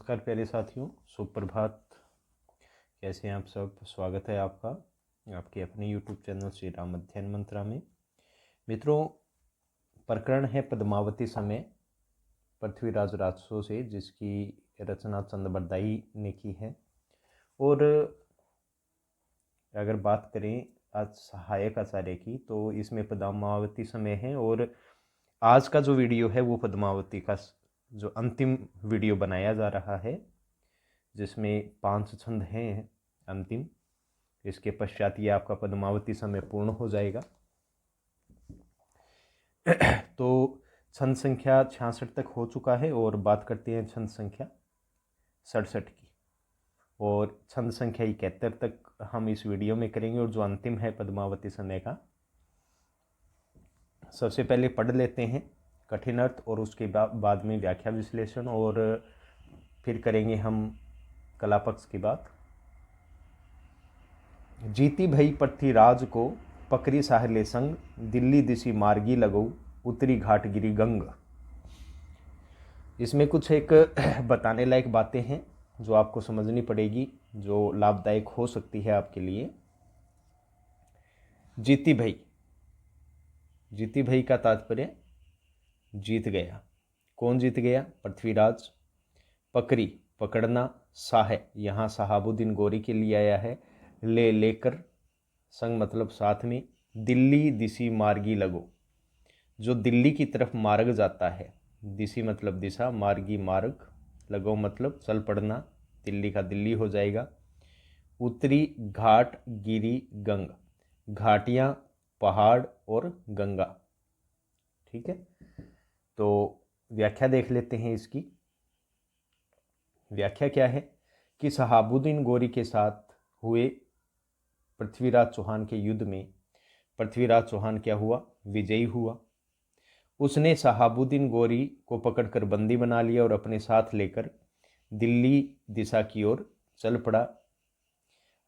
नमस्कार प्यारे साथियों, सुप्रभात। कैसे हैं आप सब? स्वागत है आपका आपके अपने YouTube चैनल श्री राम अध्ययन मंत्रा में। मित्रों, प्रकरण है पद्मावती समय पृथ्वीराज राजसो से, जिसकी रचना चंद बरदाई ने की है। और अगर बात करें आज सहायक आचार्य की, तो इसमें पद्मावती समय है। और आज का जो वीडियो है वो पद्मावती का जो अंतिम वीडियो बनाया जा रहा है, जिसमें 5 छंद हैं अंतिम। इसके पश्चात ये आपका पद्मावती समय पूर्ण हो जाएगा। तो छंद संख्या 66 तक हो चुका है और बात करते हैं छंद संख्या 67 की। और छंद संख्या 71 तक हम इस वीडियो में करेंगे। और जो अंतिम है पद्मावती समय का, सबसे पहले पढ़ लेते हैं कठिन अर्थ और उसके बाद में व्याख्या विश्लेषण, और फिर करेंगे हम कला पक्ष की बात। जीती भई पृथ्वीराज को पकड़ी साहले संग, दिल्ली दिशी मार्गी लगो उत्तरी घाट गिरी गंग। इसमें कुछ एक बताने लायक बातें हैं जो आपको समझनी पड़ेगी, जो लाभदायक हो सकती है आपके लिए। जीती भई, जीती भई का तात्पर्य जीत गया। कौन जीत गया? पृथ्वीराज। पकड़ी, पकड़ना। साह, यहाँ सहाबुद्दीन गोरी के लिए आया है। ले, लेकर। संग मतलब साथ में। दिल्ली दिशी मार्गी लगो, जो दिल्ली की तरफ मार्ग जाता है। दिशी मतलब दिशा, मार्गी मार्ग, लगो मतलब चल पड़ना, दिल्ली का दिल्ली हो जाएगा। उत्तरी घाट गिरी गंग, घाटियाँ, पहाड़ और गंगा। ठीक है, तो व्याख्या देख लेते हैं इसकी। व्याख्या क्या है कि सहाबुद्दीन गोरी के साथ हुए पृथ्वीराज चौहान के युद्ध में पृथ्वीराज चौहान क्या हुआ? विजयी हुआ। उसने सहाबुद्दीन गोरी को पकड़कर बंदी बना लिया और अपने साथ लेकर दिल्ली दिशा की ओर चल पड़ा।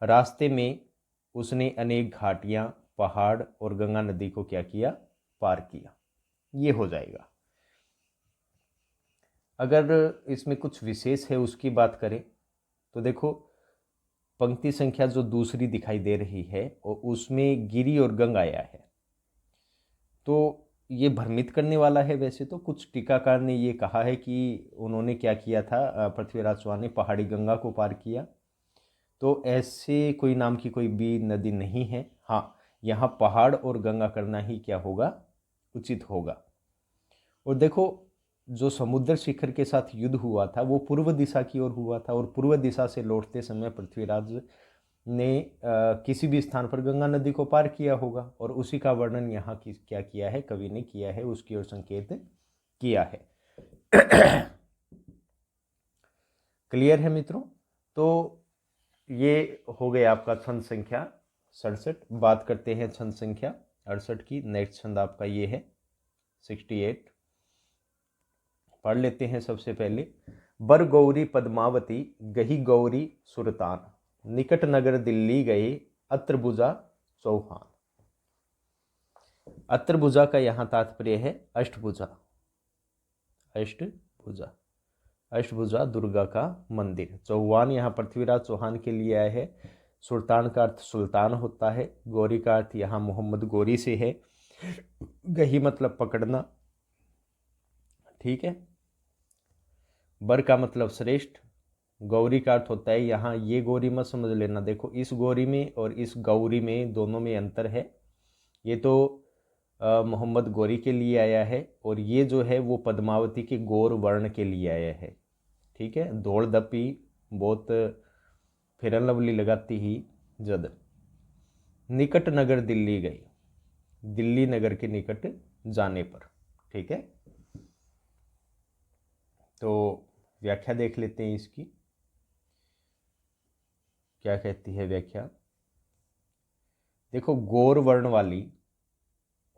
रास्ते में उसने अनेक घाटियां, पहाड़ और गंगा नदी को क्या किया? पार किया। ये हो जाएगा। अगर इसमें कुछ विशेष है उसकी बात करें तो देखो, पंक्ति संख्या जो दूसरी दिखाई दे रही है और उसमें गिरी और गंग आया है, तो ये भ्रमित करने वाला है। वैसे तो कुछ टीकाकार ने ये कहा है कि उन्होंने क्या किया था, पृथ्वीराज चौहान ने पहाड़ी गंगा को पार किया। तो ऐसे कोई नाम की कोई भी नदी नहीं है। हाँ, यहाँ पहाड़ और गंगा करना ही क्या होगा? उचित होगा। और देखो, जो समुद्र शिखर के साथ युद्ध हुआ था वो पूर्व दिशा की ओर हुआ था, और पूर्व दिशा से लौटते समय पृथ्वीराज ने किसी भी स्थान पर गंगा नदी को पार किया होगा, और उसी का वर्णन यहाँ क्या किया है? कवि ने किया है, उसकी ओर संकेत किया है। क्लियर है मित्रों? तो ये हो गया आपका छंद संख्या 67। बात करते हैं छंद संख्या 68 की। नेक्स्ट छंद आपका ये है 68। पढ़ लेते हैं सबसे पहले। बर गौरी पद्मावती गही गौरी सुरतान, निकट नगर दिल्ली गए अत्रभुजा चौहान। अत्रभुजा का यहाँ तात्पर्य है अष्टभुजा। अष्टभुजा, अष्टभुजा दुर्गा का मंदिर। चौहान यहाँ पृथ्वीराज चौहान के लिए आया है। सुल्तान का अर्थ सुल्तान होता है। गौरी का अर्थ यहाँ मोहम्मद गौरी से है। गही मतलब पकड़ना। ठीक है। बर का मतलब श्रेष्ठ। गौरी का अर्थ होता है, यहाँ ये गौरी मत समझ लेना। देखो, इस गौरी में और इस गौरी में दोनों में अंतर है। ये तो मोहम्मद गौरी के लिए आया है, और ये जो है वो पद्मावती के गौर वर्ण के लिए आया है। ठीक है। दौड़ दपी बहुत फेरन लवली लगाती ही जद। निकट नगर दिल्ली गई, दिल्ली नगर के निकट जाने पर। ठीक है। तो व्याख्या देख लेते हैं इसकी। क्या कहती है व्याख्या? देखो, गौर वर्ण वाली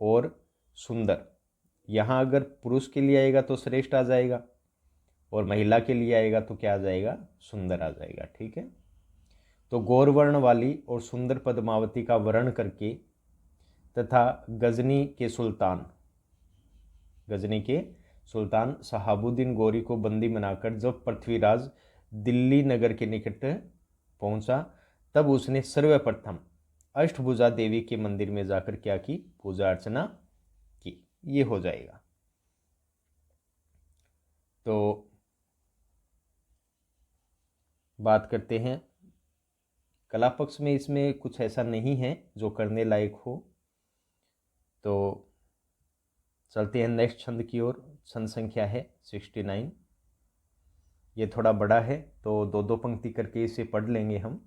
और सुंदर, यहाँ अगर पुरुष के लिए आएगा तो श्रेष्ठ आ जाएगा, और महिला के लिए आएगा तो क्या आ जाएगा? सुंदर आ जाएगा। ठीक है। तो गौर वर्ण वाली और सुंदर पद्मावती का वर्ण करके तथा गजनी के सुल्तान, गजनी के सुल्तान सहाबुद्दीन गोरी को बंदी बनाकर जब पृथ्वीराज दिल्ली नगर के निकट पहुंचा, तब उसने सर्वप्रथम अष्टभुजा देवी के मंदिर में जाकर क्या की, पूजा अर्चना की। ये हो जाएगा। तो बात करते हैं कला पक्ष में। इसमें कुछ ऐसा नहीं है जो करने लायक हो। तो चलते हैं नेक्स्ट छंद की ओर। छंद संख्या है 69। ये थोड़ा बड़ा है तो दो दो पंक्ति करके इसे पढ़ लेंगे हम।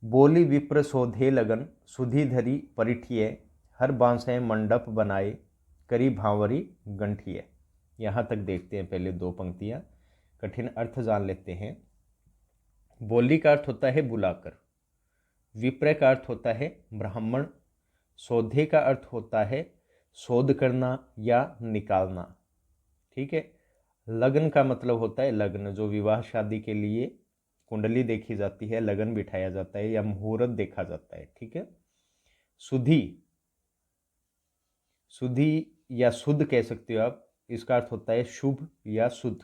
बोली विप्र शोधे लगन, सुधी धरी परिठिए, हर बांसे मंडप बनाए, करी भांवरी गंठिए। यहाँ तक देखते हैं पहले दो पंक्तियाँ, कठिन अर्थ जान लेते हैं। बोली का अर्थ होता है बुलाकर, विप्र का अर्थ होता है ब्राह्मण, शोधे का अर्थ होता है शोध करना या निकालना। ठीक है। लगन का मतलब होता है लग्न, जो विवाह शादी के लिए कुंडली देखी जाती है, लगन बिठाया जाता है या मुहूर्त देखा जाता है। ठीक है। सुधी, सुधी या शुद्ध कह सकते हो आप, इसका अर्थ होता है शुभ या शुद्ध।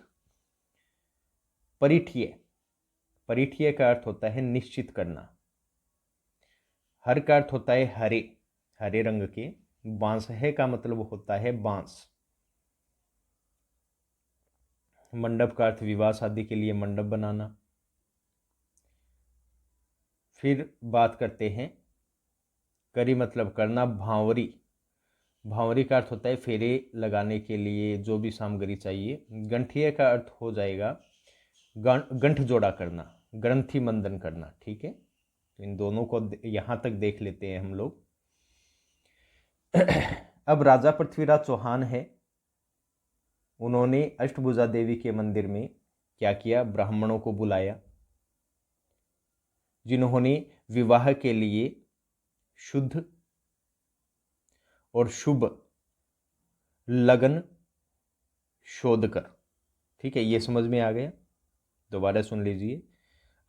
परिठिय, परिठिय का अर्थ होता है निश्चित करना। हर का अर्थ होता है हरे, हरे रंग के। बांस है का मतलब होता है बांस। मंडप का अर्थ विवाह शादी के लिए मंडप बनाना। फिर बात करते हैं करी मतलब करना। भांवरी, भांवरी का अर्थ होता है फेरे लगाने के लिए जो भी सामग्री चाहिए। गंठिया का अर्थ हो जाएगा गंठ जोड़ा करना, ग्रंथि मंदन करना। ठीक है। तो इन दोनों को यहाँ तक देख लेते हैं हम लोग। अब राजा पृथ्वीराज चौहान है, उन्होंने अष्टभुजा देवी के मंदिर में क्या किया, ब्राह्मणों को बुलाया, जिन्होंने विवाह के लिए शुद्ध और शुभ लगन शोध कर। ठीक है, ये समझ में आ गया। दोबारा सुन लीजिए।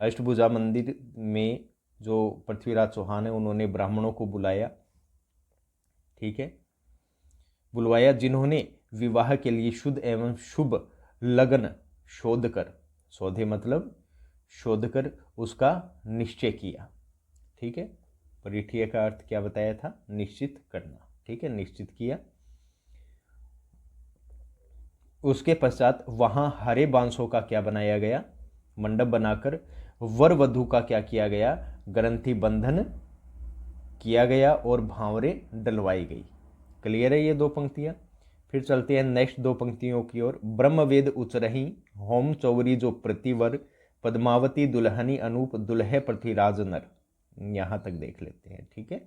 अष्टभुजा मंदिर में जो पृथ्वीराज चौहान है, उन्होंने ब्राह्मणों को बुलाया। ठीक है, बुलवाया, जिन्होंने विवाह के लिए शुद्ध एवं शुभ लगन शोध कर, शोधे मतलब शोध कर उसका निश्चय किया। ठीक है। परिठीय का अर्थ क्या बताया था, निश्चित करना। ठीक है, निश्चित किया। उसके पश्चात वहां हरे बांसों का क्या बनाया गया, मंडप बनाकर वर वधु का क्या किया गया, ग्रंथि बंधन किया गया और भांवरे डलवाई गई। क्लियर है ये दो पंक्तियां। फिर चलते हैं नेक्स्ट दो पंक्तियों की ओर। ब्रह्मवेद उचरही, होम चौरी जो प्रतिवर, पद्मावती दुल्हनी अनूप, दुल्हे पृथ्वीराज नर। यहां तक देख लेते हैं। ठीक है।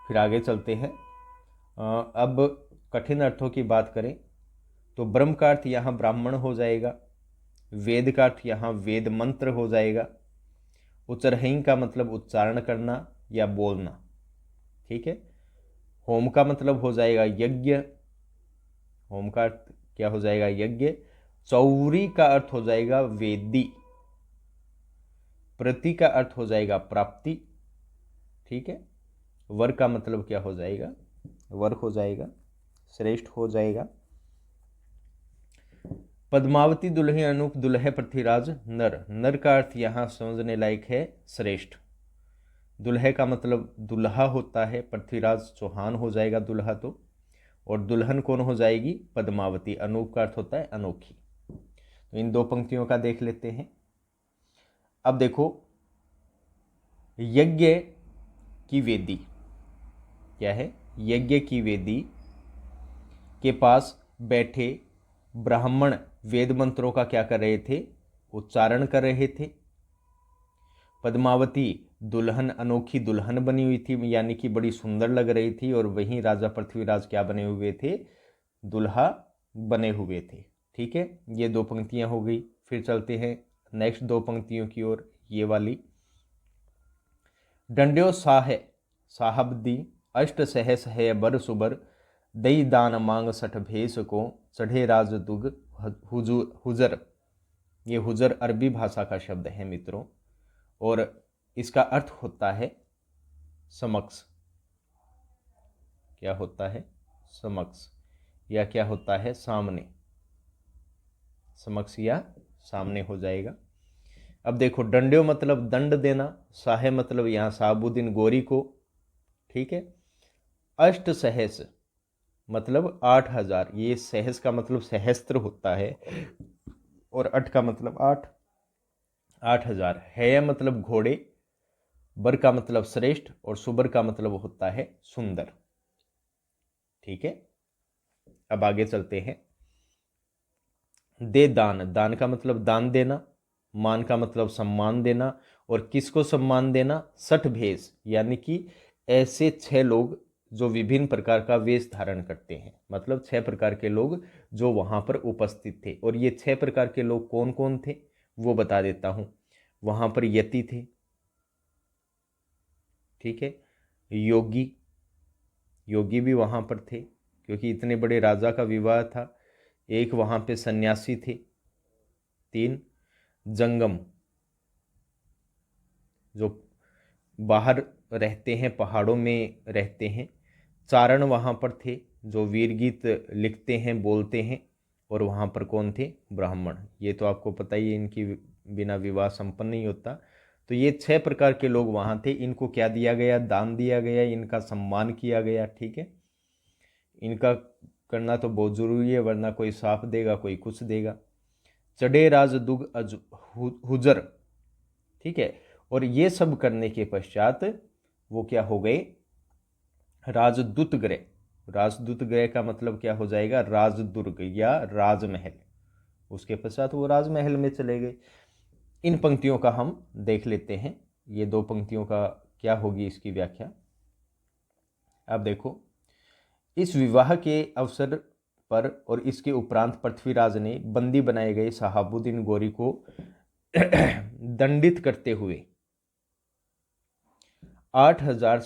फिर आगे चलते हैं। अब कठिन अर्थों की बात करें तो ब्रह्म का अर्थ यहाँ ब्राह्मण हो जाएगा, वेद का अर्थ यहाँ वेद मंत्र हो जाएगा, उच्चरहिं का मतलब उच्चारण करना या बोलना। ठीक है। होम का मतलब हो जाएगा यज्ञ, होम का अर्थ क्या हो जाएगा, यज्ञ। चौरी का अर्थ हो जाएगा वेदी, प्रति का अर्थ हो जाएगा प्राप्ति। ठीक है। वर का मतलब क्या हो जाएगा, वर हो जाएगा, श्रेष्ठ हो जाएगा। पद्मावती दुल्हे अनूप, दुल्हे पृथ्वीराज नर। नर का अर्थ यहाँ समझने लायक है श्रेष्ठ। दुल्हे का मतलब दुल्हा होता है, पृथ्वीराज चौहान हो जाएगा दुल्हा तो। और दुल्हन कौन हो जाएगी, पद्मावती। अनूप का अर्थ होता है अनोखी। तो इन दो पंक्तियों का देख लेते हैं। अब देखो, यज्ञ की वेदी क्या है, यज्ञ की वेदी के पास बैठे ब्राह्मण वेद मंत्रों का क्या कर रहे थे, उच्चारण कर रहे थे। पद्मावती दुल्हन अनोखी दुल्हन बनी हुई थी, यानी कि बड़ी सुंदर लग रही थी। और वहीं राजा पृथ्वीराज क्या बने हुए थे, दुल्हा बने हुए थे। ठीक है, ये दो पंक्तियां हो गई। फिर चलते हैं नेक्स्ट दो पंक्तियों की ओर, ये वाली। डंड्यो साहे साहब दी, अष्ट सहस है बर सुबर, दई दान मांग सठ भेस को, चढ़े राज दुग हुजर। ये हुजर अरबी भाषा का शब्द है मित्रों, और इसका अर्थ होता है समक्ष। क्या होता है, समक्ष, या क्या होता है, सामने। समक्ष या सामने हो जाएगा। अब देखो दंड्यो मतलब दंड देना, साहे मतलब यहाँ साहबुद्दीन गोरी को, ठीक है। अष्ट सहस मतलब 8,000, ये सहस का मतलब सहस्त्र होता है और अठ का मतलब 8, 8,000। है मतलब घोड़े, बर का मतलब श्रेष्ठ और सुबर का मतलब होता है सुंदर, ठीक है। अब आगे चलते हैं। दे दान, दान का मतलब दान देना, मान का मतलब सम्मान देना, और किसको सम्मान देना, सठ भेष, यानी कि ऐसे 6 लोग जो विभिन्न प्रकार का वेश धारण करते हैं, मतलब 6 प्रकार के लोग जो वहां पर उपस्थित थे। और ये 6 प्रकार के लोग कौन कौन थे वो बता देता हूं। वहां पर यति थे, ठीक है, योगी, योगी भी वहां पर थे क्योंकि इतने बड़े राजा का विवाह था। एक वहां पे सन्यासी थे। 3 जंगम, जो बाहर रहते हैं, पहाड़ों में रहते हैं। चारण वहां पर थे जो वीर गीत लिखते हैं, बोलते हैं। और वहां पर कौन थे, ब्राह्मण। ये तो आपको पता ही है, इनकी बिना विवाह संपन्न नहीं होता। तो ये 6 प्रकार के लोग वहां थे। इनको क्या दिया गया, दान दिया गया, इनका सम्मान किया गया, ठीक है। इनका करना तो बहुत जरूरी है, वरना कोई साफ देगा, कोई कुछ देगा। चढ़े राज दुग अज हुजर, ठीक है। और ये सब करने के पश्चात वो क्या हो गए, राजदूत गृह। राजदूत गृह का मतलब क्या हो जाएगा, राजदुर्ग या राजमहल। उसके पश्चात वो राजमहल में चले गए। इन पंक्तियों का हम देख लेते हैं, ये 2 पंक्तियों का क्या होगी इसकी व्याख्या। अब देखो, इस विवाह के अवसर पर और इसके उपरांत पृथ्वीराज ने बंदी बनाए गए शहाबुद्दीन गोरी को दंडित करते हुए 8,000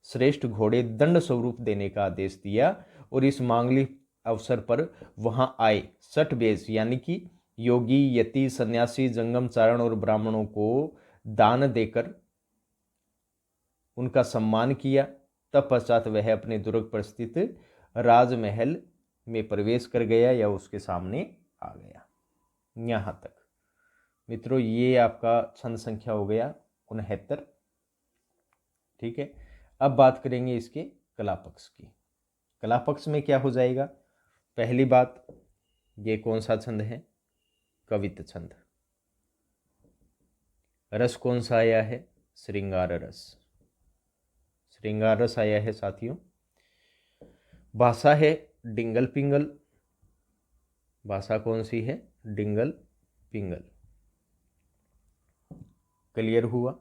श्रेष्ठ घोड़े दंड स्वरूप देने का आदेश दिया। और इस मांगलिक अवसर पर वहां आए 60 वेश, यानी कि योगी, यति, सन्यासी, जंगम, चारण और ब्राह्मणों को दान देकर उनका सम्मान किया। तब पश्चात वह अपने दुर्ग पर स्थित राजमहल में प्रवेश कर गया या उसके सामने आ गया। यहां तक मित्रों ये आपका छंद संख्या हो गया 69, ठीक है। अब बात करेंगे इसके कला पक्ष की। कला पक्ष में क्या हो जाएगा, पहली बात, ये कौन सा छंद है, कवित छंद। रस कौन सा आया है, श्रृंगार रस, श्रृंगार रस आया है साथियों। भाषा है डिंगल पिंगल, भाषा कौन सी है, डिंगल पिंगल। क्लियर हुआ।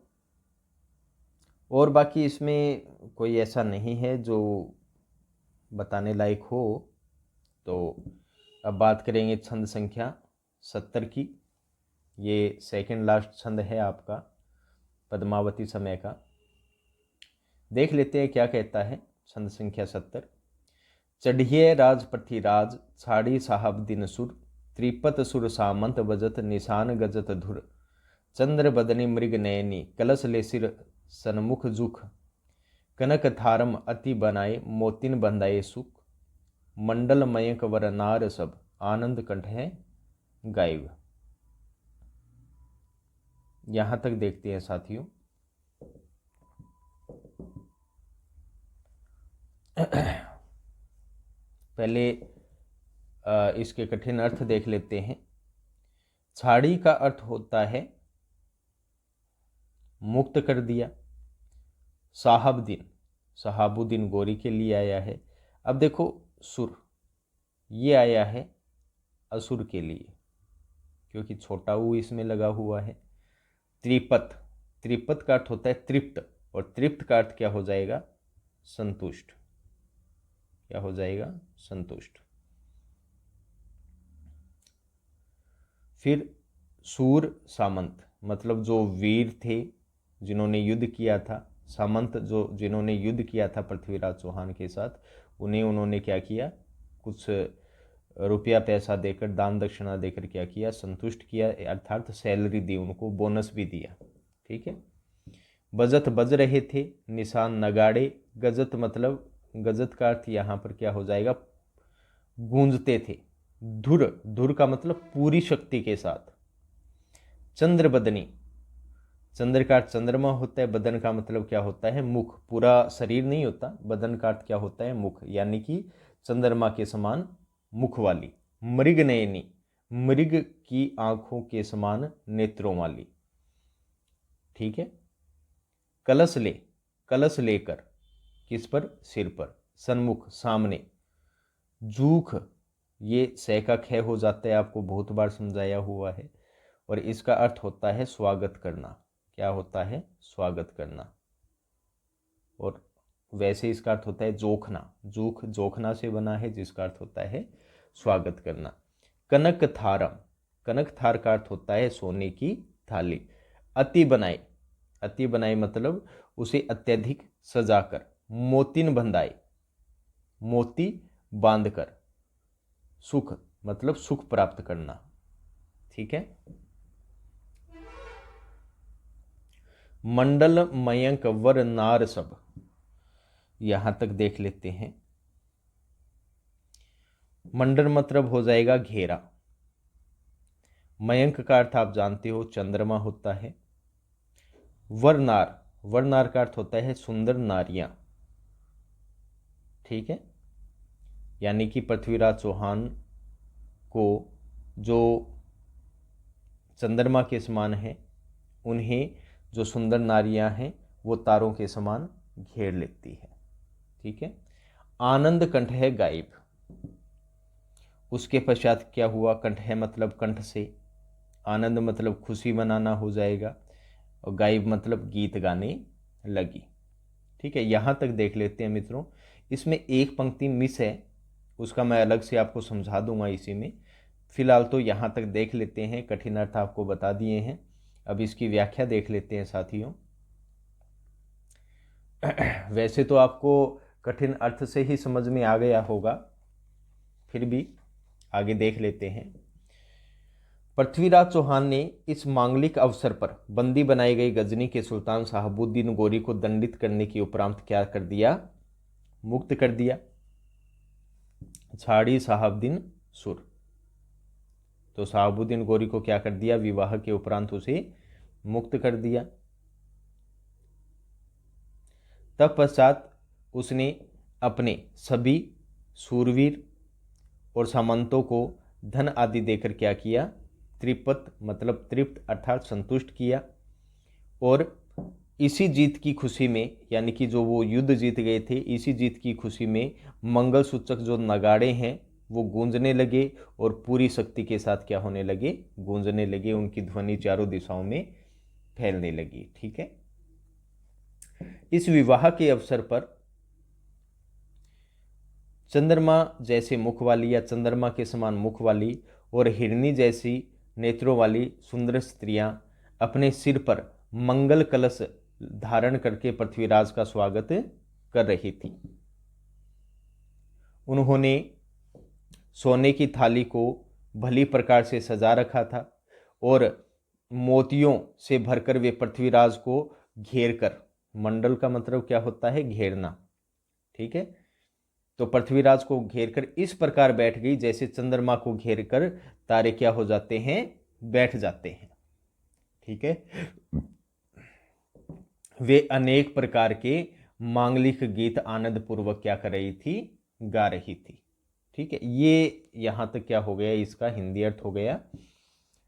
और बाकी इसमें कोई ऐसा नहीं है जो बताने लायक हो। तो अब बात करेंगे छंद संख्या 70 की। ये सेकंड लास्ट छंद है आपका पद्मावती समय का। देख लेते हैं क्या कहता है छंद संख्या 70। चढ़िए राज पृथ्वीराज, छाड़ी साहब दिन सुर, त्रिपत सुर सामंत बजत, निशान गजत धुर, चंद्र बदनी मृग नयनी, कलश ले सिर सन्मुख जुख, कनक थारम अति बनाए, मोतिन बंधाए सुख, मंडल मयंक वर नार सब, आनंद कंठ है गायब। यहां तक देखते हैं साथियों। पहले इसके कठिन अर्थ देख लेते हैं। छाड़ी का अर्थ होता है मुक्त कर दिया। साहबुद्दीन, शहाबुद्दीन गोरी के लिए आया है। अब देखो सुर, ये आया है असुर के लिए क्योंकि छोटा ऊ इसमें लगा हुआ है। त्रिपत, त्रिपत का अर्थ होता है तृप्त, और तृप्त का अर्थ क्या हो जाएगा, संतुष्ट। क्या हो जाएगा, संतुष्ट। फिर सूर सामंत मतलब जो वीर थे जिन्होंने युद्ध किया था, सामंत जो जिन्होंने युद्ध किया था पृथ्वीराज चौहान के साथ, उन्हें उन्होंने क्या किया, कुछ रुपया पैसा देकर, दान दक्षिणा देकर क्या किया, संतुष्ट किया, अर्थात सैलरी दी उनको, बोनस भी दिया, ठीक है। बजत बज रहे थे, निशान नगाड़े, गजत मतलब गजत का अर्थ यहाँ पर क्या हो जाएगा, गूंजते थे। धुर, धुर का मतलब पूरी शक्ति के साथ। चंद्र बदनी, चंद्र का अर्थ चंद्रमा होता है, बदन का मतलब क्या होता है, मुख, पूरा शरीर नहीं होता, बदन का अर्थ क्या होता है, मुख, यानी कि चंद्रमा के समान मुख वाली। मृग नयनी, मृग की आंखों के समान नेत्रों वाली। ठीक है। कलश ले, कलश लेकर, किस पर, सिर पर। सन्मुख, सामने। जूख, ये सै का ख हो जाता है, आपको बहुत बार समझाया हुआ है, और इसका अर्थ होता है स्वागत करना। क्या होता है, स्वागत करना। और वैसे इसका अर्थ होता है जोखना, जूख जोखना से बना है, जिसका अर्थ होता है स्वागत करना। कनक थारम, कनक थार का अर्थ होता है सोने की थाली। अति बनाए, अति बनाए मतलब उसे अत्यधिक सजाकर। मोतिन बंधाए, मोती बांधकर। सुख मतलब सुख प्राप्त करना। ठीक है। मंडल मयंक वर नार सब, यहां तक देख लेते हैं। मंडल मतलब हो जाएगा घेरा। मयंक का अर्थ आप जानते हो चंद्रमा होता है। वरनार, वरनार का अर्थ होता है सुंदर नारियां। ठीक है। यानी कि पृथ्वीराज चौहान को जो चंद्रमा के समान है, उन्हें जो सुंदर नारियां हैं वो तारों के समान घेर लेती है। ठीक है। आनंद कंठ है गायब, उसके पश्चात क्या हुआ, कंठ है मतलब कंठ से, आनंद मतलब खुशी मनाना हो जाएगा, और गायब मतलब गीत गाने लगी। ठीक है। यहाँ तक देख लेते हैं मित्रों। इसमें एक पंक्ति मिस है, उसका मैं अलग से आपको समझा दूंगा इसी में। फिलहाल तो यहाँ तक देख लेते हैं, कठिन अर्थ आपको बता दिए हैं। अब इसकी व्याख्या देख लेते हैं साथियों। वैसे तो आपको कठिन अर्थ से ही समझ में आ गया होगा, फिर भी आगे देख लेते हैं। पृथ्वीराज चौहान ने इस मांगलिक अवसर पर बंदी बनाई गई गजनी के सुल्तान साहबुद्दीन गोरी को दंडित करने के उपरांत क्या कर दिया, मुक्त कर दिया। छाड़ी साहबुद्दीन सुर, तो साहबुद्दीन गोरी को क्या कर दिया, विवाह के उपरांत उसे मुक्त कर दिया। तत्पश्चात उसने अपने सभी सूरवीर और सामंतों को धन आदि देकर क्या किया, तृप्त मतलब तृप्त अर्थात संतुष्ट किया। और इसी जीत की खुशी में, यानी कि जो वो युद्ध जीत गए थे, इसी जीत की खुशी में मंगल सूचक जो नगाड़े हैं वो गूंजने लगे, और पूरी शक्ति के साथ क्या होने लगे, गूंजने लगे, उनकी ध्वनि चारों दिशाओं में फैलने लगी। ठीक है। इस विवाह के अवसर पर चंद्रमा जैसे मुख वाली या चंद्रमा के समान मुख वाली और हिरनी जैसी नेत्रों वाली सुंदर स्त्रियां अपने सिर पर मंगल कलश धारण करके पृथ्वीराज का स्वागत कर रही थी। उन्होंने सोने की थाली को भली प्रकार से सजा रखा था, और मोतियों से भरकर वे पृथ्वीराज को घेर कर, मंडल का मतलब क्या होता है, घेरना। ठीक है। तो पृथ्वीराज को घेरकर इस प्रकार बैठ गई जैसे चंद्रमा को घेरकर तारे क्या हो जाते हैं, बैठ जाते हैं। ठीक है। वे अनेक प्रकार के मांगलिक गीत आनंद पूर्वक क्या कर रही थी, गा रही थी। ठीक है। ये यहां तक क्या हो गया, इसका हिंदी अर्थ हो गया।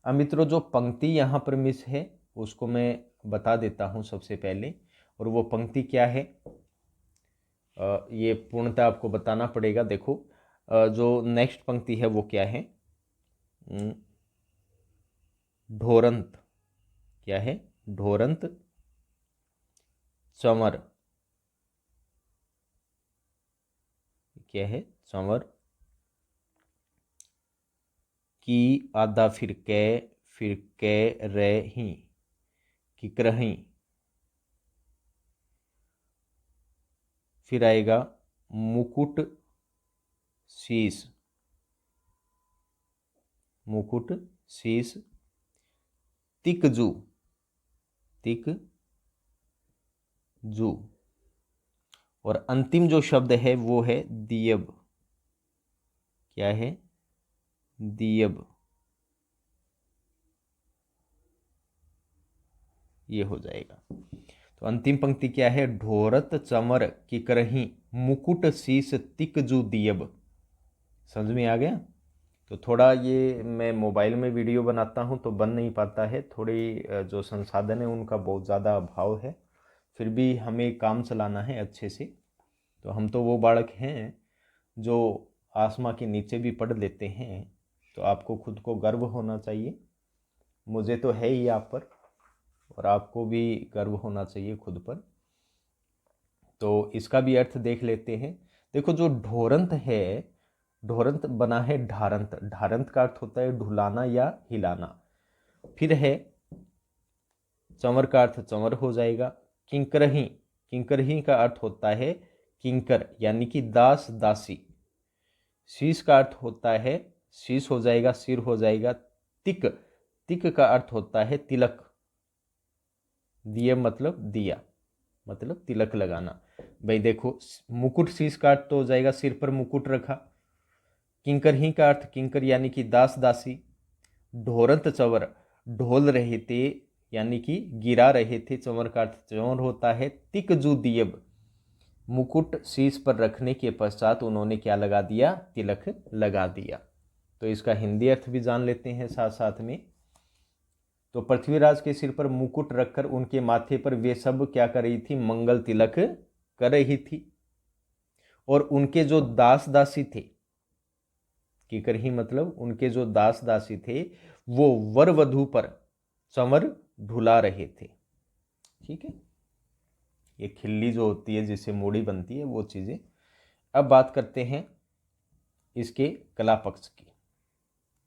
अब मित्रों जो पंक्ति यहां पर मिस है उसको मैं बता देता हूं सबसे पहले, और वो पंक्ति क्या है, ये पूर्णतः आपको बताना पड़ेगा। देखो जो नेक्स्ट पंक्ति है वो क्या है, ढोरंत, क्या है, ढोरंत चंवर, क्या है, चंवर की आधा फिर कै रही किकरही, फिर आएगा मुकुट शीश, मुकुट शीश, तिकजू, तिकजू, और अंतिम जो शब्द है वो है दियब, क्या है, दियब, ये हो जाएगा। तो अंतिम पंक्ति क्या है, ढोरत चमर किकरही मुकुट शीस तिकजू दियब। समझ में आ गया। तो थोड़ा ये मैं मोबाइल में वीडियो बनाता हूँ तो बन नहीं पाता है, थोड़ी जो संसाधन है उनका बहुत ज़्यादा अभाव है, फिर भी हमें काम चलाना है अच्छे से। तो हम तो वो बालक हैं जो आसमां के नीचे भी पढ़ लेते हैं, तो आपको खुद को गर्व होना चाहिए। मुझे तो है ही आप पर, और आपको भी गर्व होना चाहिए खुद पर। तो इसका भी अर्थ देख लेते हैं। देखो जो ढोरंत है, ढोरंत बना है ढारंत, ढारंत का अर्थ होता है ढुलाना या हिलाना। फिर है चंवर का अर्थ चंवर हो जाएगा। किंकरही, किंकरही का अर्थ होता है किंकर यानी कि दास दासी। शीश का अर्थ होता है, शीश हो जाएगा, सिर हो जाएगा। तिक, तिक का अर्थ होता है तिलक। दिया मतलब दिया, मतलब तिलक लगाना। भाई देखो, मुकुट शीश का अर्थ तो हो जाएगा सिर पर मुकुट रखा। किंकर ही का अर्थ किंकर यानी कि दास दासी। ढोरंत चंवर, ढोल रहे थे यानी कि गिरा रहे थे, चंवर का अर्थ चंवर होता है। तिकजू दियब, मुकुट शीश पर रखने के पश्चात उन्होंने क्या लगा दिया, तिलक लगा दिया। तो इसका हिंदी अर्थ भी जान लेते हैं साथ साथ में। तो पृथ्वीराज के सिर पर मुकुट रखकर उनके माथे पर वे सब क्या कर रही थी, मंगल तिलक कर रही थी। और उनके जो दास दासी थे, किकर ही मतलब उनके जो दास दासी थे, वो वर वधु पर चंवर ढुला रहे थे। ठीक है, ये खिल्ली जो होती है जिससे मूड़ी बनती है वो चीजें। अब बात करते हैं इसके कला पक्ष की।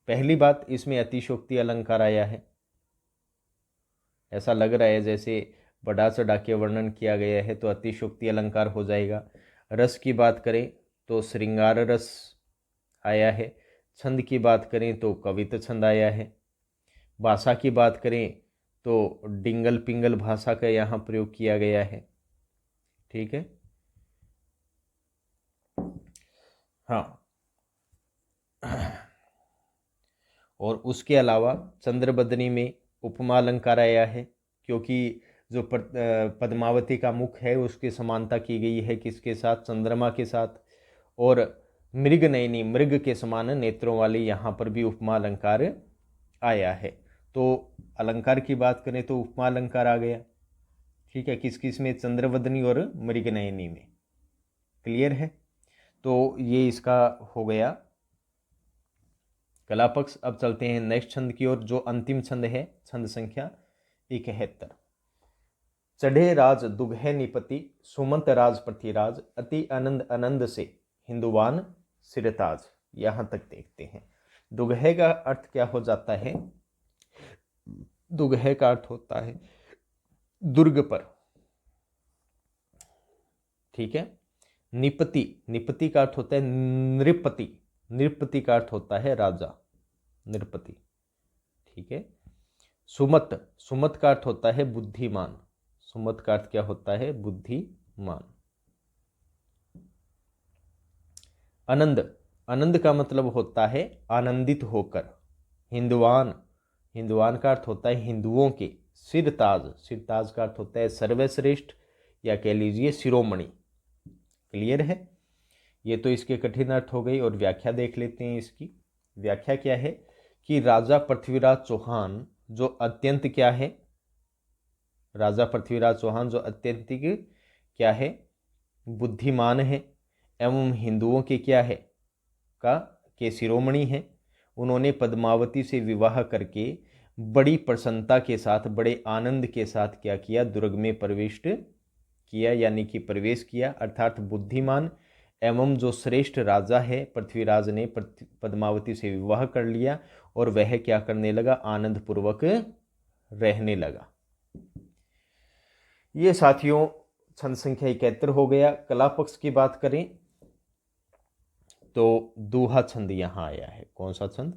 पहली बात, इसमें अतिशोक्ति अलंकार आया है। ऐसा लग रहा है जैसे बढ़ा चढ़ा के वर्णन किया गया है, तो अतिशोक्ति अलंकार हो जाएगा। रस की बात करें तो श्रृंगार रस आया है। छंद की बात करें तो कवित छंद आया है। भाषा की बात करें तो डिंगल पिंगल भाषा का यहाँ प्रयोग किया गया है। ठीक है, हाँ। और उसके अलावा चंद्रबदनी में उपमा अलंकार आया है, क्योंकि जो पद्मावती का मुख है उसकी समानता की गई है किसके साथ, चंद्रमा के साथ। और मृग नयनी, मृग के समान नेत्रों वाली, यहाँ पर भी उपमा अलंकार आया है। तो अलंकार की बात करें तो उपमा अलंकार आ गया। ठीक है, किस किस में, चंद्रवदनी और मृग नयनी में। क्लियर है। तो ये इसका हो गया कला पक्ष। अब चलते हैं नेक्स्ट छंद की ओर, जो अंतिम छंद है, छंद संख्या 71। चढ़े राज दुगहे निपति सुमंत राज पृथ्वीराज अति आनंद आनंद से हिंदुवान सिरताज। यहां तक देखते हैं। दुगहे का अर्थ क्या हो जाता है, दुगहे का अर्थ होता है दुर्ग पर। ठीक है, निपति, निपति का अर्थ होता है नृपति, नृपति का अर्थ होता है राजा, नृपति। ठीक है, सुमत, सुमत का अर्थ होता है बुद्धिमान, सुमत का अर्थ क्या होता है, बुद्धिमान। आनंद, आनंद का मतलब होता है आनंदित होकर। हिंदुवान, हिंदुवान का अर्थ होता है हिंदुओं के। सिरताज, सिरताज का अर्थ होता है सर्वश्रेष्ठ या कह लीजिए शिरोमणि। क्लियर है। ये तो इसके कठिन अर्थ हो गई, और व्याख्या देख लेते हैं इसकी। व्याख्या क्या है कि राजा पृथ्वीराज चौहान जो अत्यंत क्या है, राजा पृथ्वीराज चौहान जो अत्यंतिक क्या है, बुद्धिमान है, एवं हिंदुओं के क्या है, का के शिरोमणि है। उन्होंने पद्मावती से विवाह करके बड़ी प्रसन्नता के साथ, बड़े आनंद के साथ क्या किया, दुर्ग में प्रविष्ट किया, यानी कि प्रवेश किया। अर्थात बुद्धिमान एवं जो श्रेष्ठ राजा है पृथ्वीराज ने पद्मावती से विवाह कर लिया, और वह क्या करने लगा, आनंद पूर्वक रहने लगा। ये साथियों छंद संख्या 71 हो गया। कला पक्ष की बात करें तो दोहा छंद यहाँ आया है। कौन सा छंद,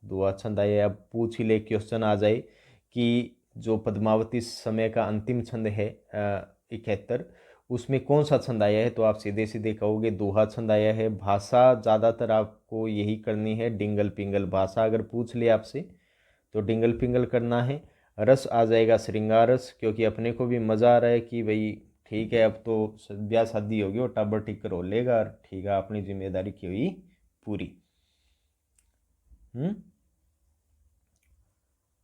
दोहा छंद आया। अब पूछ ही ले, क्वेश्चन आ जाए कि जो पद्मावती समय का अंतिम छंद है 71, उसमें कौन सा छंद आया है, तो आप सीधे सीधे कहोगे दोहा छंद आया है। भाषा ज़्यादातर आपको यही करनी है, डिंगल पिंगल भाषा अगर पूछ ले आपसे तो डिंगल पिंगल करना है। रस आ जाएगा श्रृंगार रस, क्योंकि अपने को भी मज़ा आ रहा है कि भाई ठीक है अब तो ब्याह शादी होगी और टाबर टिकर हो लेगा, ठीक है अपनी जिम्मेदारी की हुई पूरी।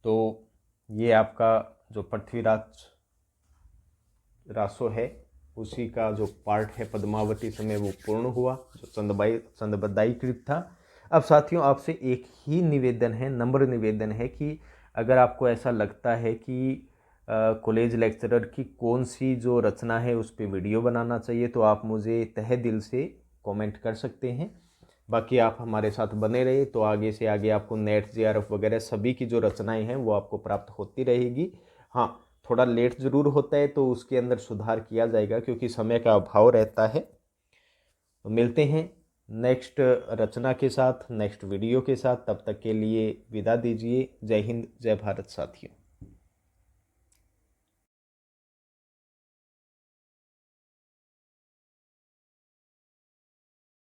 तो ये आपका जो पृथ्वीराज रासो है उसी का जो पार्ट है पद्मावती समय वो पूर्ण हुआ, जो चंदबद्दाई कृत था। अब साथियों आपसे एक ही निवेदन है, नम्र निवेदन है कि अगर आपको ऐसा लगता है कि कॉलेज लेक्चरर की कौन सी जो रचना है उस पर वीडियो बनाना चाहिए, तो आप मुझे तहे दिल से कमेंट कर सकते हैं। बाकी आप हमारे साथ बने रहे तो आगे से आगे आपको नेट JRF वगैरह सभी की जो रचनाएं हैं वो आपको प्राप्त होती रहेगी। हाँ, थोड़ा लेट ज़रूर होता है तो उसके अंदर सुधार किया जाएगा क्योंकि समय का अभाव रहता है। तो मिलते हैं नेक्स्ट रचना के साथ, नेक्स्ट वीडियो के साथ। तब तक के लिए विदा दीजिए। जय हिंद, जय भारत साथियों।